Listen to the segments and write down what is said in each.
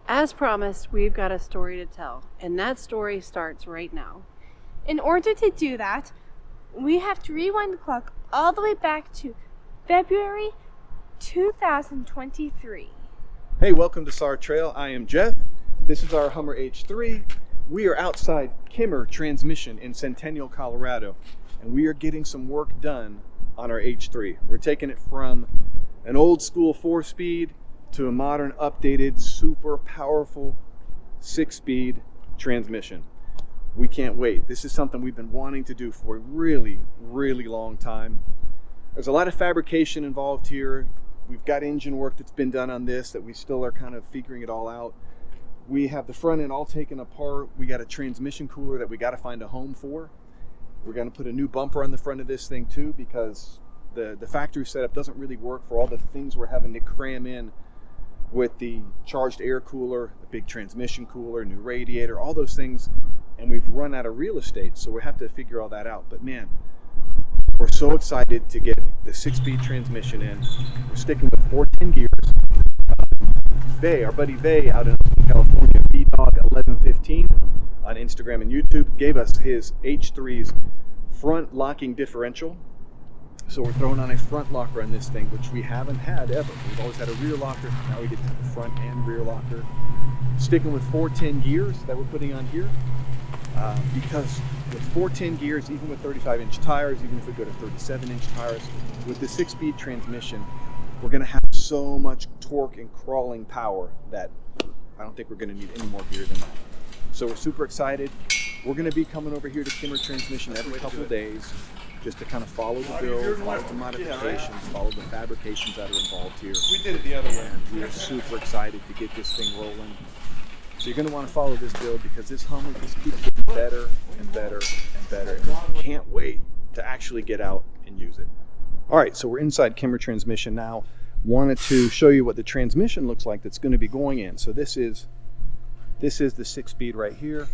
As promised, we've got a story to tell, and that story starts right now. In order to do that, we have to rewind the clock all the way back to February 2023. Hey, welcome to SAR Trail. I am Jeff. This is our Hummer H3. We are outside Kimmer Transmission in Centennial, Colorado, and we are getting some work done on our H3. We're taking it from an old school 4-speed to a modern, updated, super powerful 6-speed transmission. We can't wait. This is something we've been wanting to do for a really, really long time. There's a lot of fabrication involved here. We've got engine work that's been done on this that we still are kind of figuring it all out. We have the front end all taken apart. We got a transmission cooler that we got to find a home for. We're going to put a new bumper on the front of this thing too, because the factory setup doesn't really work for all the things we're having to cram in with the charged air cooler, the big transmission cooler, new radiator, all those things. And we've run out of real estate, so we have to figure all that out. But man, we're so excited to get the 6-speed transmission in. We're sticking with 410 gears. Our buddy Vay out in California, VDog1115 on Instagram and YouTube, gave us his H3's front locking differential. So we're throwing on a front locker on this thing, which we haven't had ever. We've always had a rear locker. Now we get to have the front and rear locker. Sticking with 410 gears that we're putting on here. Because with 410 gears, even with 35-inch tires, even if we go to 37-inch tires, with the 6-speed transmission, we're going to have so much torque and crawling power that I don't think we're going to need any more gear than that. So we're super excited. We're going to be coming over here to Kimmer Transmission every couple of days just to kind of follow the build, follow the modifications, follow the fabrications that are involved here. We did it the other way. And we are super excited to get this thing rolling. So you're going to want to follow this build because this Hummer just keeps getting better and better and better. And we can't wait to actually get out and use it. All right, so we're inside Kimmer Transmission now. Wanted to show you what the transmission looks like that's going to be going in. So this is the 6-speed right here.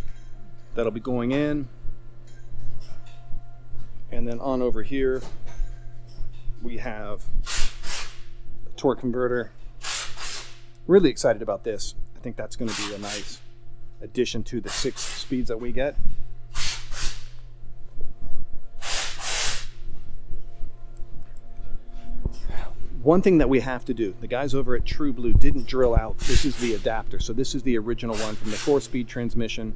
That'll be going in. And then on over here, we have a torque converter. Really excited about this. I think that's going to be a nice addition to the 6 speeds that we get. One thing that we have to do, the guys over at True Blue didn't drill out, this is the adapter. So this is the original one from the 4-speed transmission.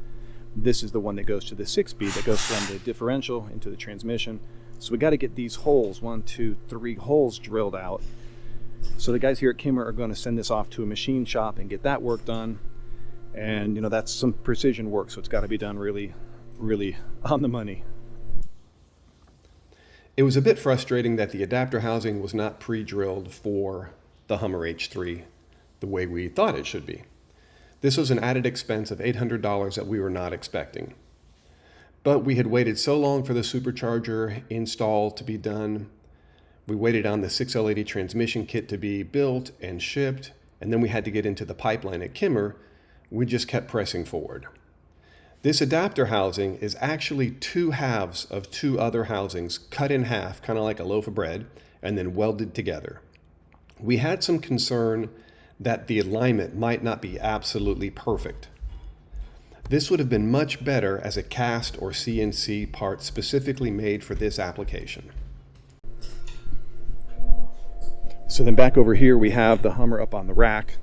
This is the one that goes to the 6-speed, that goes from the differential into the transmission. So we got to get these holes, 1, 2, 3 holes drilled out. So the guys here at Kimmer are going to send this off to a machine shop and get that work done. And you know, that's some precision work, so it's got to be done really, really on the money. It was a bit frustrating that the adapter housing was not pre-drilled for the Hummer H3 the way we thought it should be. This was an added expense of $800 that we were not expecting. But we had waited so long for the supercharger install to be done. We waited on the 6L80 transmission kit to be built and shipped, and then we had to get into the pipeline at Kimmer. We just kept pressing forward. This adapter housing is actually 2 halves of 2 other housings cut in half, kind of like a loaf of bread, and then welded together. We had some concern that the alignment might not be absolutely perfect. This would have been much better as a cast or CNC part specifically made for this application. So then back over here we have the Hummer up on the rack.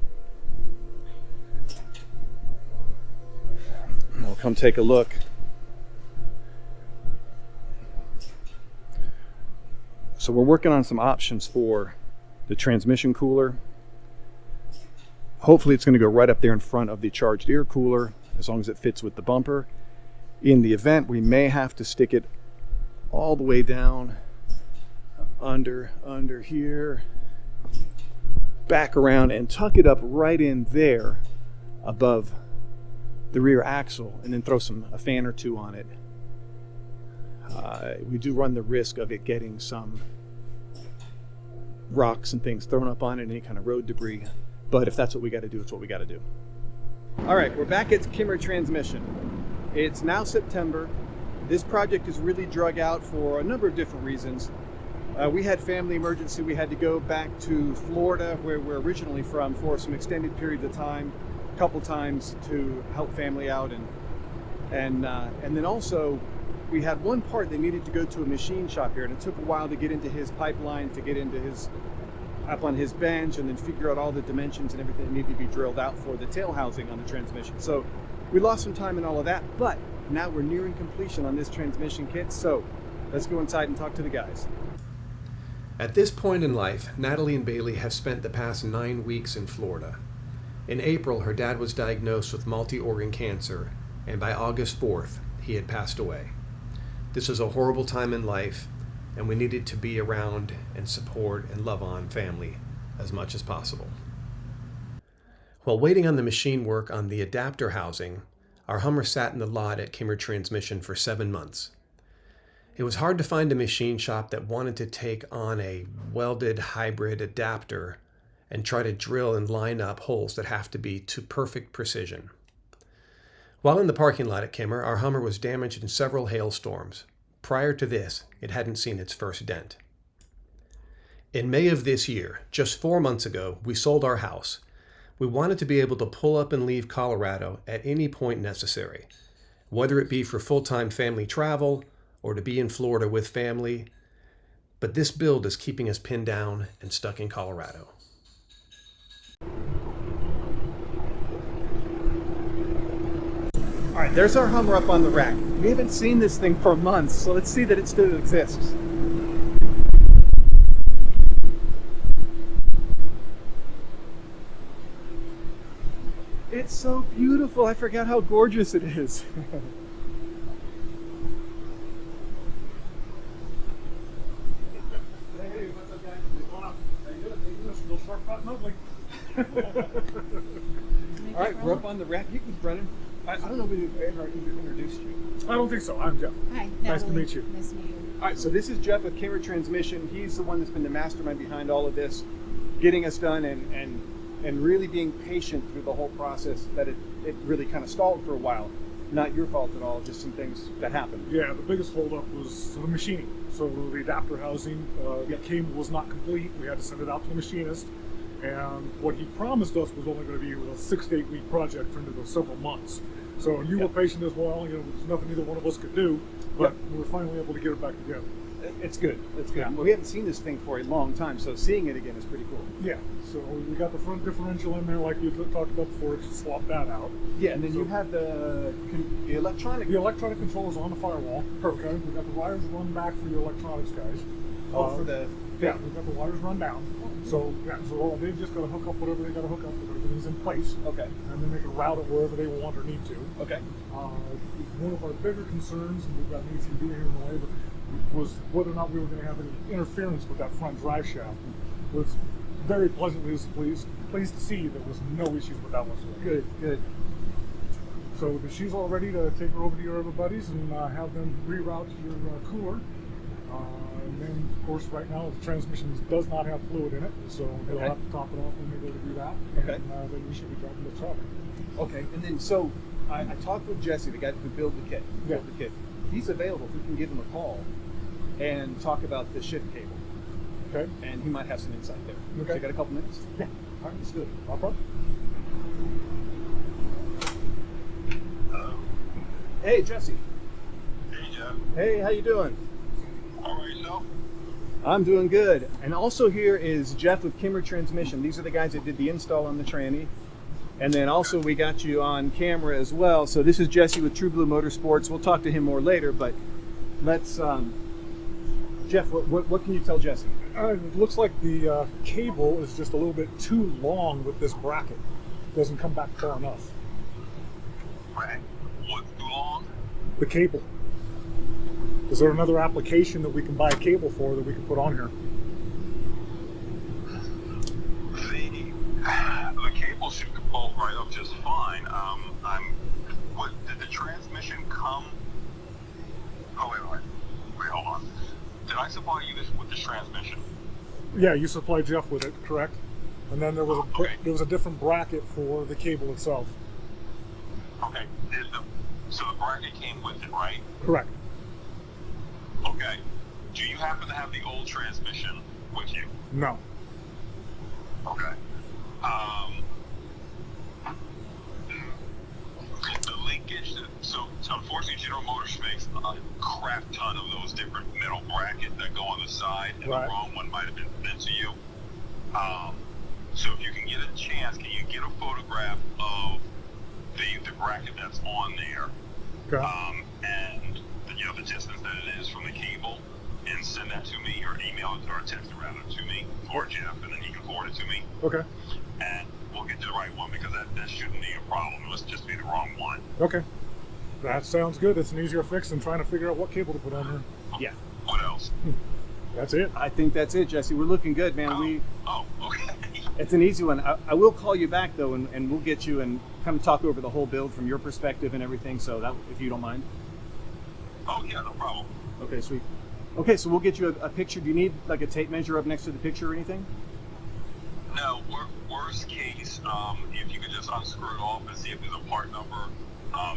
We'll come take a look. So we're working on some options for the transmission cooler. Hopefully it's going to go right up there in front of the charged air cooler, as long as it fits with the bumper. In the event, we may have to stick it all the way down under here, back around and tuck it up right in there above the rear axle, and then throw a fan or 2 on it. We do run the risk of it getting some rocks and things thrown up on it, any kind of road debris. But if that's what we got to do, it's what we got to do. All right, we're back at Kimmer Transmission. It's now September. This project is really drug out for a number of different reasons. We had family emergency. We had to go back to Florida, where we're originally from, for some extended periods of time. a couple times to help family out, and then also we had one part that needed to go to a machine shop here, and it took a while to get into his pipeline, to get into his up on his bench, and then figure out all the dimensions and everything that needed to be drilled out for the tail housing on the transmission. So we lost some time in all of that, but now we're nearing completion on this transmission kit. So let's go inside and talk to the guys. At this point in life, Natalie and Bailey have spent the past 9 weeks in Florida. In April, her dad was diagnosed with multi-organ cancer, and by August 4th, he had passed away. This was a horrible time in life, and we needed to be around and support and love on family as much as possible. While waiting on the machine work on the adapter housing, our Hummer sat in the lot at Kimmer Transmission for 7 months. It was hard to find a machine shop that wanted to take on a welded hybrid adapter and try to drill and line up holes that have to be to perfect precision. While in the parking lot at Kimmer, our Hummer was damaged in several hailstorms. Prior to this, it hadn't seen its first dent. In May of this year, just 4 months ago, we sold our house. We wanted to be able to pull up and leave Colorado at any point necessary, whether it be for full-time family travel or to be in Florida with family. But this build is keeping us pinned down and stuck in Colorado. All right, there's our Hummer up on the rack. We haven't seen this thing for months, so let's see that it still exists. It's so beautiful. I forgot how gorgeous it is. Hey, what's up, guys? How you doing? Still shortcut, lovely. All right, we're up on the rack. You can run him. I don't know if we've ever introduced you. I don't think so. I'm Jeff. Hi, Nice to Natalie. meet you. Nice to meet you. All right, so this is Jeff with Kimmer Transmission. He's the one that's been the mastermind behind all of this, getting us done and really being patient through the whole process that it really kind of stalled for a while. Not your fault at all, just some things that happened. Yeah, the biggest holdup was the machining. So the adapter housing, the cable was not complete. We had to send it out to the machinist. And what he promised us was only going to be a 6 to 8 week project turned into several months. So you were patient as well. You know, there's nothing either one of us could do, but we were finally able to get it back together. It's good. It's good. Yeah. Well, we haven't seen this thing for a long time, so seeing it again is pretty cool. Yeah, so we got the front differential in there like you talked about before. Just swap that out. Yeah, and then you have the electronic. The electronic controllers on the firewall. Perfect. Okay, we got the wires run back for your electronics guys. For the Yeah, we've got the wires run down. So yeah, so they've just got to hook up whatever they got to hook up, but everything's in place. Okay. And then they can route it wherever they want or need to. Okay. One of our bigger concerns, and we've got an ATV here in the way, but was whether or not we were going to have any interference with that front drive shaft. Was very pleasantly pleased to see there was no issues with that whatsoever. Good. Good. So she's all ready to take her over to your other buddies and have them reroute your cooler. And then, of course, right now the transmission does not have fluid in it, so they'll have to top it off when they go to do that. Okay. And then we should be driving the truck. Okay. And then so I talked with Jesse, the guy who built the kit. Yeah. Built the kit. He's available. If we can give him a call and talk about the shift cable, Okay. and he might have some insight there. Okay. So you got a couple minutes? Yeah. All right, let's do it. No problem. Hey, Jesse. Hey, Jeff. Hey, how you doing? All right, no. I'm doing good. And also here is Jeff with Kimmer Transmission. These are the guys that did the install on the tranny. And then also we got you on camera as well. So this is Jesse with True Blue Motorsports. We'll talk to him more later, but let's, Jeff, what can you tell Jesse? It looks like the cable is just a little bit too long with this bracket. Doesn't come back far enough. Right. What's too long? The cable. Is there another application that we can buy a cable for that we can put on here? The cable should bolt right up just fine. Did the transmission come? Oh, wait, hold on. Did I supply you with this transmission? Yeah, you supplied Jeff with it, correct? And then there was a different bracket for the cable itself. Okay. So the bracket came with it, right? Correct. Okay. Do you happen to have the old transmission with you? No. Okay. understood. So unfortunately, General Motors makes a crap ton of those different metal brackets that go on the side, and Right. the wrong one might have been sent to you. So if you can get a chance, can you get a photograph of the bracket that's on there, Okay. and the distance that it is from the cable, and send that to me, or email it, or text it rather to me, or Jeff, and then he can forward it to me, Okay. and we'll get to the right one, because that shouldn't be a problem. It must just be the wrong one. Okay. That sounds good. It's an easier fix than trying to figure out what cable to put on here. Yeah, What else? That's it. I think that's it, Jesse. We're looking good, man. Oh, okay. It's an easy one. I will call you back though, and we'll get you and kind of talk over the whole build from your perspective and everything. So that, if you don't mind. Oh yeah, no problem. Okay, sweet. Okay, so we'll get you a picture. Do you need like a tape measure up next to the picture or anything? No, worst case, if you could just unscrew it off and see if there's a part number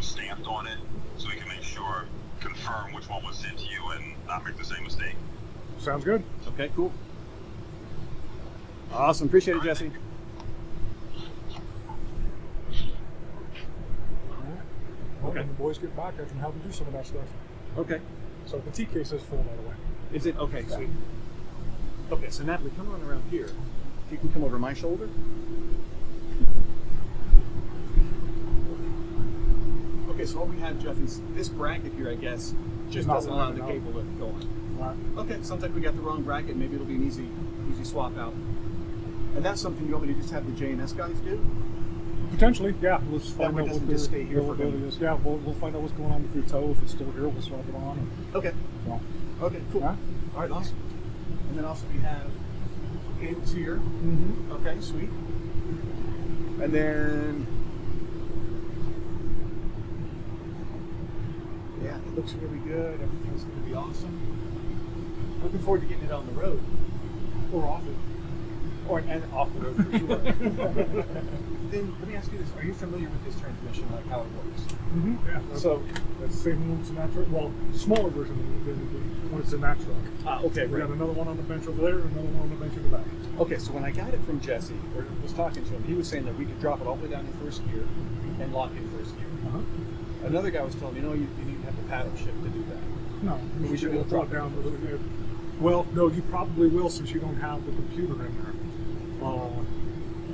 stamped on it, so we can make sure, confirm which one was sent to you and not make the same mistake. Sounds good. Okay, cool. Awesome. Appreciate it, Jesse. Well, Okay. when the boys get back, I can help you do some of that stuff. Okay. So the tea case is full, by the way. Is it okay? Sweet. Okay, so Natalie, come on around here. If you can come over my shoulder. Okay, so what we have, Jeff, is this bracket here, I guess, just Not doesn't allow the working out. cable to go on. Right. Okay, sounds like we got the wrong bracket. Maybe it'll be an easy swap out. And that's something you want me to just have the J&S guys do? Potentially, yeah. Let's find way out it what doesn't their just stay here availability forever. is. Yeah, we'll find out what's going on with your toe. If it's still here, we'll swap it on. And, Okay. so, Okay, cool. Yeah. All right, awesome. And then also we have cables here. mm-hmm. Okay, sweet. And then, yeah, it looks really good. Everything's going to be awesome. Looking forward to getting it on the road. Or off it. And off the road for sure. Then let me ask you this: are you familiar with this transmission, like how it works? Mm-hmm. Yeah. So, that's the same one as the natural. Well, smaller version than the one that's in that truck. okay, We right. got another one on the bench over there, and another one on the bench in the back. Okay, so when I got it from Jesse, or was talking to him, he was saying that we could drop it all the way down to first gear and lock in first gear. Uh-huh. Another guy was telling me, you need to have the paddle shift to do that. No, We should be able to drop down. Well, no, you probably will since you don't have the computer in there.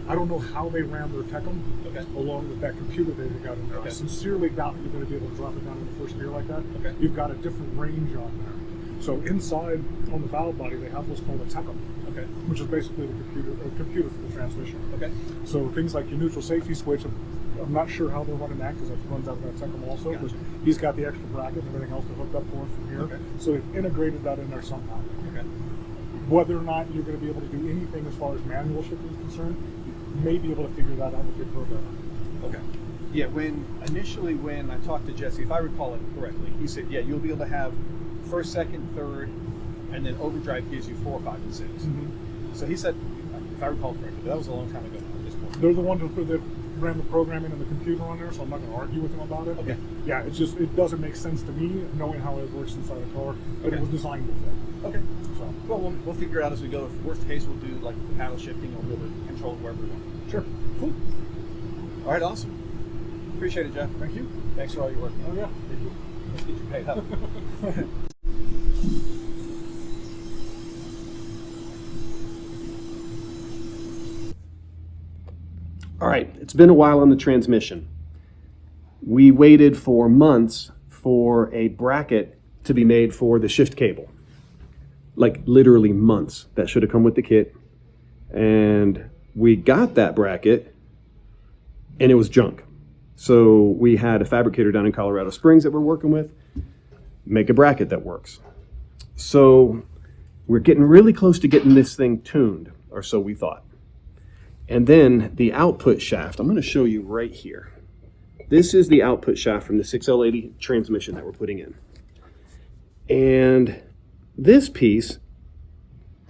I don't know how they ran their Tecum Okay. along with that computer they got in there. Okay. I sincerely doubt you're going to be able to drop it down in the first gear like that. Okay. You've got a different range on there. So inside on the valve body, they have what's called a Tecum, Okay. which is basically the computer for the transmission. Okay. So things like your neutral safety switch, I'm not sure how they're running that because it runs out of that Tecum also. But Gotcha. he's got the extra bracket and everything else to hook up for it from here. Okay. So they've integrated that in there somehow. Okay. Whether or not you're going to be able to do anything as far as manual shifting is concerned, you may be able to figure that out with your programmer. Okay. Yeah, when I talked to Jesse, if I recall it correctly, he said, yeah, you'll be able to have first, second, third, and then overdrive gives you 4, 5, and 6. Mm-hmm. So he said, if I recall correctly, but that was a long time ago at this point. They're the ones that ran the programming and the computer on there, so I'm not going to argue with them about it. Okay. Yeah, it's just, it doesn't make sense to me knowing how it works inside a car, but Okay. it was designed to fit. Okay. So, Well, we'll figure it out as we go. If worst case, we'll do like the paddle shifting, and we'll be able to control it wherever we want. sure. Cool. All right, awesome. Appreciate it, Jeff. Thank you. Thanks for all your work. Oh, yeah. Let's get you paid up. All right, it's been a while on the transmission. We waited for months for a bracket to be made for the shift cable. Like literally months. That should have come with the kit. And we got that bracket and it was junk. So we had a fabricator down in Colorado Springs that we're working with make a bracket that works. So we're getting really close to getting this thing tuned, or so we thought. And then the output shaft, I'm going to show you right here. This is the output shaft from the 6L80 transmission that we're putting in. And this piece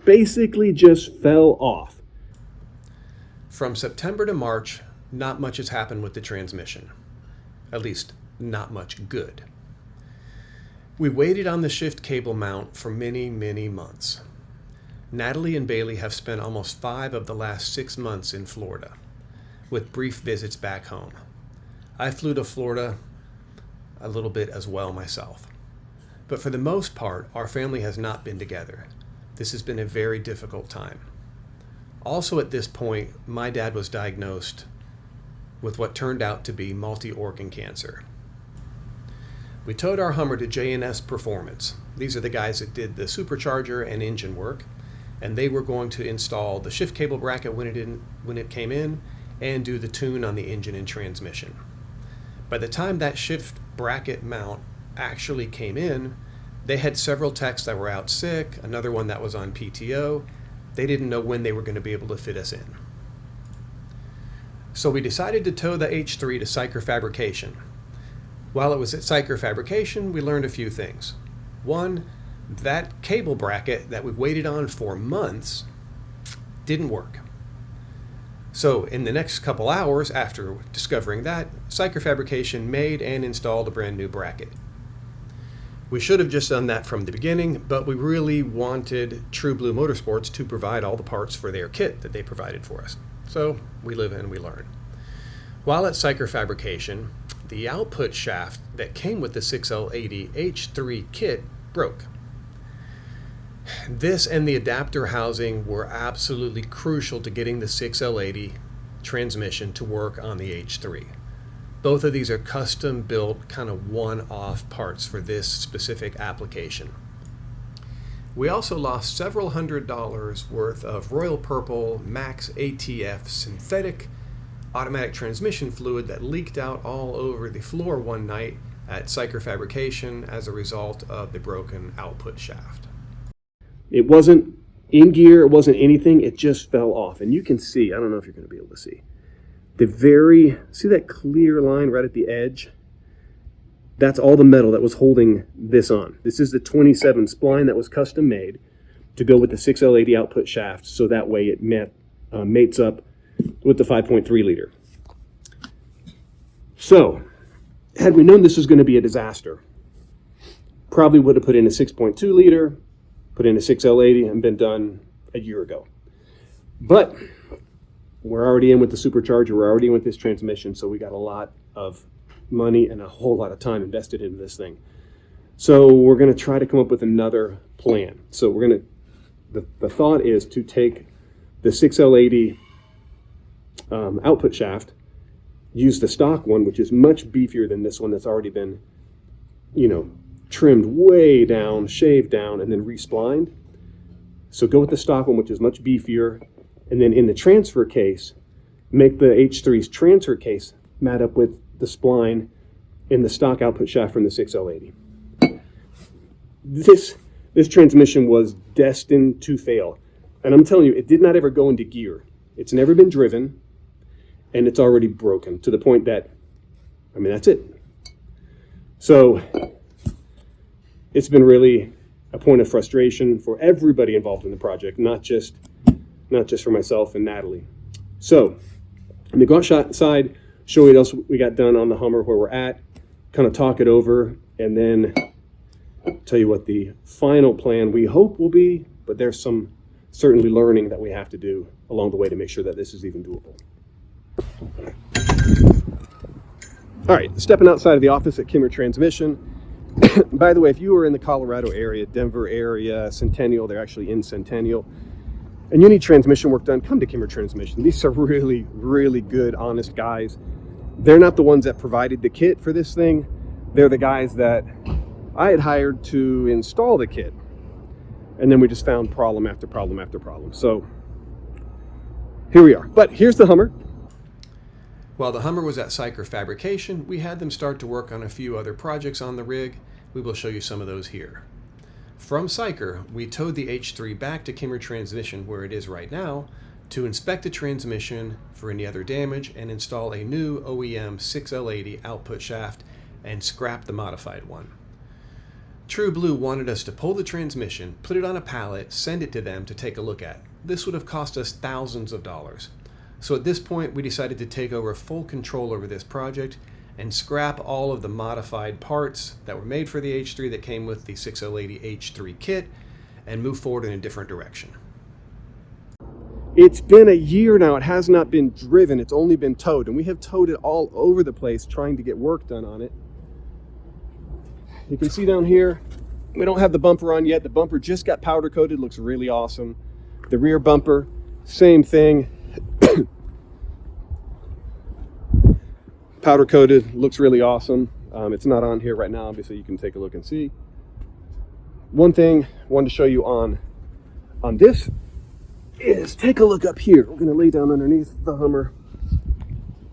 basically just fell off. From September to March, not much has happened with the transmission. At least, not much good. We waited on the shift cable mount for many, many months. Natalie and Bailey have spent almost 5 of the last 6 months in Florida, with brief visits back home. I flew to Florida a little bit as well myself. But for the most part, our family has not been together. This has been a very difficult time. Also at this point, my dad was diagnosed with what turned out to be multi-organ cancer. We towed our Hummer to J&S Performance. These are the guys that did the supercharger and engine work, and they were going to install the shift cable bracket when it came in and do the tune on the engine and transmission. By the time that shift bracket mount actually came in, they had several techs that were out sick, another one that was on PTO. They didn't know when they were going to be able to fit us in. So we decided to tow the H3 to Syker Fabrication. While it was at Syker Fabrication, we learned a few things. One, that cable bracket that we waited on for months didn't work. So in the next couple hours after discovering that, Syker Fabrication made and installed a brand new bracket. We should have just done that from the beginning, but we really wanted True Blue Motorsports to provide all the parts for their kit that they provided for us. So we live and we learn. While at Syker Fabrication, the output shaft that came with the 6L80 H3 kit broke. This and the adapter housing were absolutely crucial to getting the 6L80 transmission to work on the H3. Both of these are custom built, kind of one-off parts for this specific application. We also lost several $100s worth of Royal Purple Max ATF synthetic automatic transmission fluid that leaked out all over the floor one night at Syker Fabrication as a result of the broken output shaft. It wasn't in gear, it wasn't anything, it just fell off. And you can see, I don't know if you're going to be able to see, see that clear line right at the edge? That's all the metal that was holding this on. This is the 27 spline that was custom made to go with the 6L80 output shaft, so that way it mates up with the 5.3 liter. So, had we known this was going to be a disaster, probably would have put in a 6.2 liter, put in a 6L80, and been done a year ago. But we're already in with the supercharger, we're already in with this transmission, so we got a lot of money and a whole lot of time invested into this thing. So we're going to try to come up with another plan. So we're going to, the thought is to take the 6L80 output shaft, use the stock one, which is much beefier than this one that's already been, trimmed way down, shaved down, and then resplined. So go with the stock one, which is much beefier, and then in the transfer case, make the H3's transfer case mat up with the spline in the stock output shaft from the 6L80. This transmission was destined to fail. And I'm telling you, it did not ever go into gear. It's never been driven, and it's already broken to the point that, that's it. So it's been really a point of frustration for everybody involved in the project, not just for myself and Natalie. So let me go outside, show you what else we got done on the Hummer, where we're at, kind of talk it over, and then tell you what the final plan we hope will be, but there's some certainly learning that we have to do along the way to make sure that this is even doable. All right, stepping outside of the office at Kimmer Transmission. By the way, if you are in the Colorado area, Denver area, Centennial, they're actually in Centennial, and you need transmission work done, come to Kimmer Transmission. These are really, really good, honest guys. They're not the ones that provided the kit for this thing. They're the guys that I had hired to install the kit. And then we just found problem after problem after problem. So here we are. But here's the Hummer. While the Hummer was at Syker Fabrication, we had them start to work on a few other projects on the rig. We will show you some of those here. From Syker, we towed the H3 back to Kimmer Transmission, where it is right now, to inspect the transmission for any other damage and install a new OEM 6L80 output shaft and scrap the modified one. True Blue wanted us to pull the transmission, put it on a pallet, send it to them to take a look at. This would have cost us thousands of dollars. So at this point, we decided to take over full control over this project and scrap all of the modified parts that were made for the H3 that came with the 6L80 H3 kit and move forward in a different direction. It's been a year now. It has not been driven. It's only been towed, and we have towed it all over the place trying to get work done on it. you can see down here, we don't have the bumper on yet. The bumper just got powder coated, looks really awesome. The rear bumper, same thing. Powder coated, looks really awesome. It's not on here right now, obviously you can take a look and see. One thing I wanted to show you on this is take a look up here. We're gonna lay down underneath the Hummer.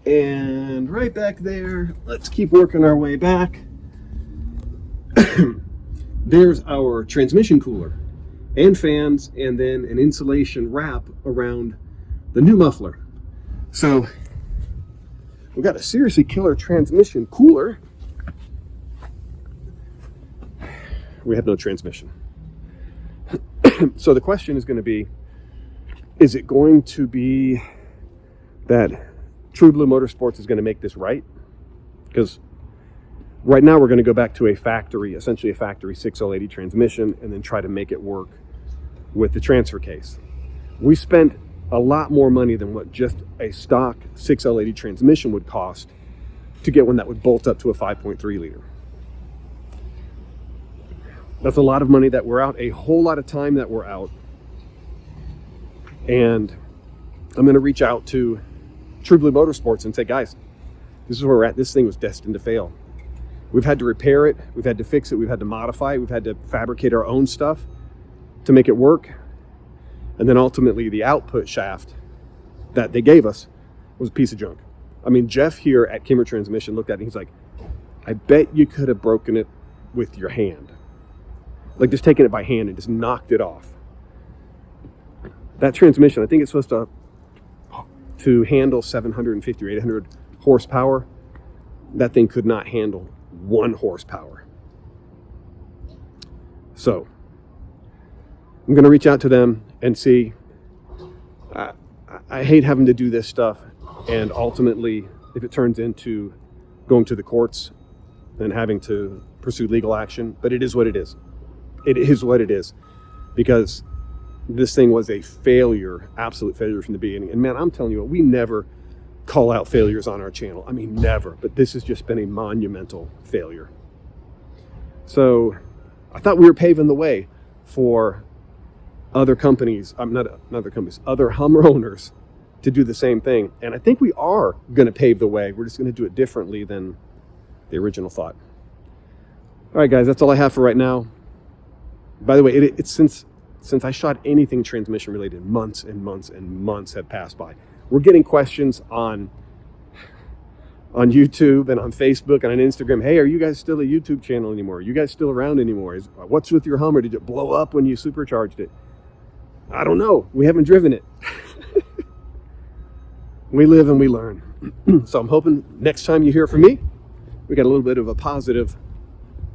And right back there, let's keep working our way back. There's our transmission cooler and fans, and then an insulation wrap around the new muffler. So we've got a seriously killer transmission cooler. We have no transmission. So the question is going to be, is it going to be that True Blue Motorsports is going to make this right? Because right now we're going to go back to a factory, essentially a factory 6L80 transmission, and then try to make it work with the transfer case. We spent a lot more money than what just a stock 6L80 transmission would cost to get one that would bolt up to a 5.3 liter. That's a lot of money that we're out, a whole lot of time that we're out. And I'm going to reach out to True Blue Motorsports and say, guys, this is where we're at. This thing was destined to fail. We've had to repair it. We've had to fix it. We've had to modify it. We've had to fabricate our own stuff to make it work. And then ultimately the output shaft that they gave us was a piece of junk. I mean, Jeff here at Kimmer Transmission looked at it and he's like, I bet you could have broken it with your hand. Like just taking it by hand and just knocked it off. That transmission, I think it's supposed to handle 750 or 800 horsepower. That thing could not handle 1 horsepower. So I'm going to reach out to them and see. I hate having to do this stuff, and ultimately if it turns into going to the courts and having to pursue legal action, but it is what it is. It is what it is, because this thing was a failure, absolute failure from the beginning. And man, I'm telling you what, we never call out failures on our channel. I mean, never. But this has just been a monumental failure. So I thought we were paving the way for other companies, not other companies, other Hummer owners to do the same thing. And I think we are going to pave the way. We're just going to do it differently than the original thought. All right, guys, that's all I have for right now. By the way, it's since I shot anything transmission related, months and months and months have passed by. We're getting questions on YouTube and on Facebook and on Instagram. Hey, are you guys still a YouTube channel anymore? Are you guys still around anymore? What's with your Hummer? Did it blow up when you supercharged it? I don't know. We haven't driven it. We live and we learn. So I'm hoping next time you hear from me, we got a little bit of a positive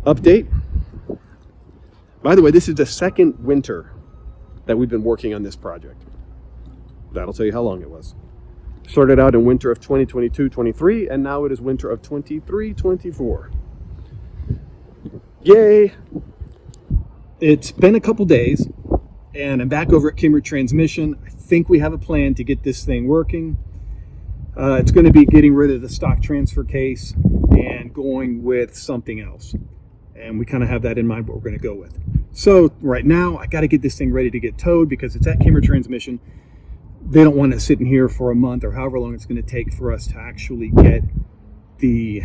update. By the way, this is the second winter that we've been working on this project. That'll tell you how long it was. Started out in winter of 2022-23, and now it is winter of 23-24. Yay! It's been a couple days, and I'm back over at Kimmer Transmission. I think we have a plan to get this thing working. It's going to be getting rid of the stock transfer case and going with something else. And we kind of have that in mind, what we're going to go with. So right now, I got to get this thing ready to get towed because it's at Kimmer Transmission. They don't want it sitting here for a month or however long it's going to take for us to actually get the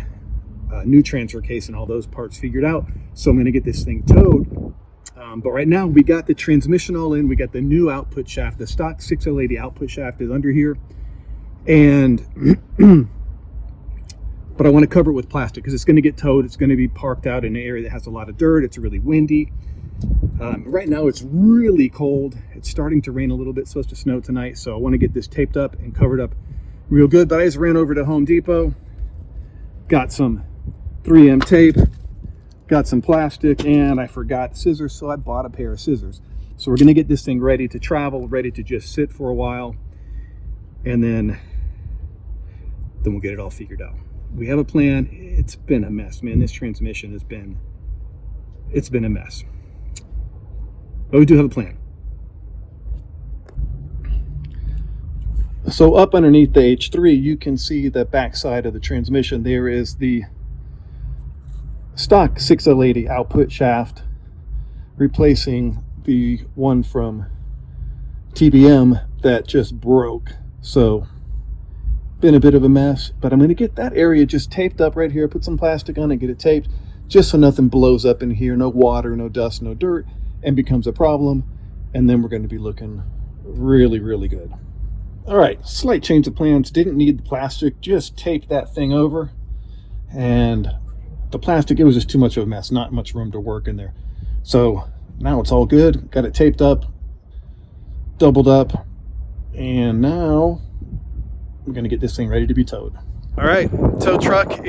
new transfer case and all those parts figured out. So I'm going to get this thing towed. But right now, we got the transmission all in. We got the new output shaft. The stock 6L80 output shaft is under here. And but I want to cover it with plastic because it's going to get towed. It's going to be parked out in an area that has a lot of dirt. It's really windy. Right now it's really cold. It's starting to rain a little bit. It's supposed to snow tonight. So I want to get this taped up and covered up real good. But I just ran over to Home Depot, got some 3M tape, got some plastic, and I forgot scissors. So I bought a pair of scissors. So we're going to get this thing ready to travel, ready to just sit for a while. And then we'll get it all figured out. We have a plan. It's been a mess, man. This transmission has been, it's been a mess. But we do have a plan. So up underneath the H3, you can see the back side of the transmission. There is the stock 6L80 output shaft, replacing the one from TBM that just broke. So been a bit of a mess, but I'm going to get that area just taped up right here, put some plastic on it, get it taped, just so nothing blows up in here, no water, no dust, no dirt, and becomes a problem. And then we're going to be looking really, really good. All right, slight change of plans. Didn't need the plastic, just taped that thing over. And the plastic, it was just too much of a mess, not much room to work in there. So now it's all good, got it taped up, doubled up, and now we're gonna get this thing ready to be towed. All right, tow truck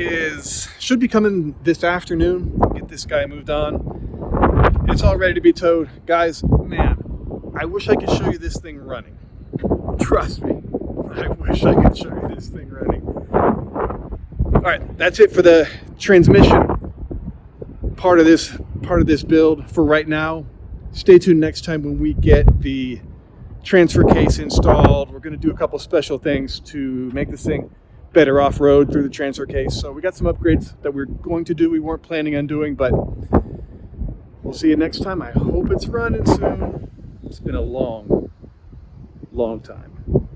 should be coming this afternoon. Get this guy moved on. It's all ready to be towed. Guys, man, I wish I could show you this thing running. Trust me, I wish I could show you this thing running. All right, that's it for the transmission part of this build for right now. Stay tuned next time when we get the transfer case installed. We're going to do a couple special things to make this thing better off-road through the transfer case. So we got some upgrades that we're going to do we weren't planning on doing, but we'll see you next time. I hope it's running soon. It's been a long time.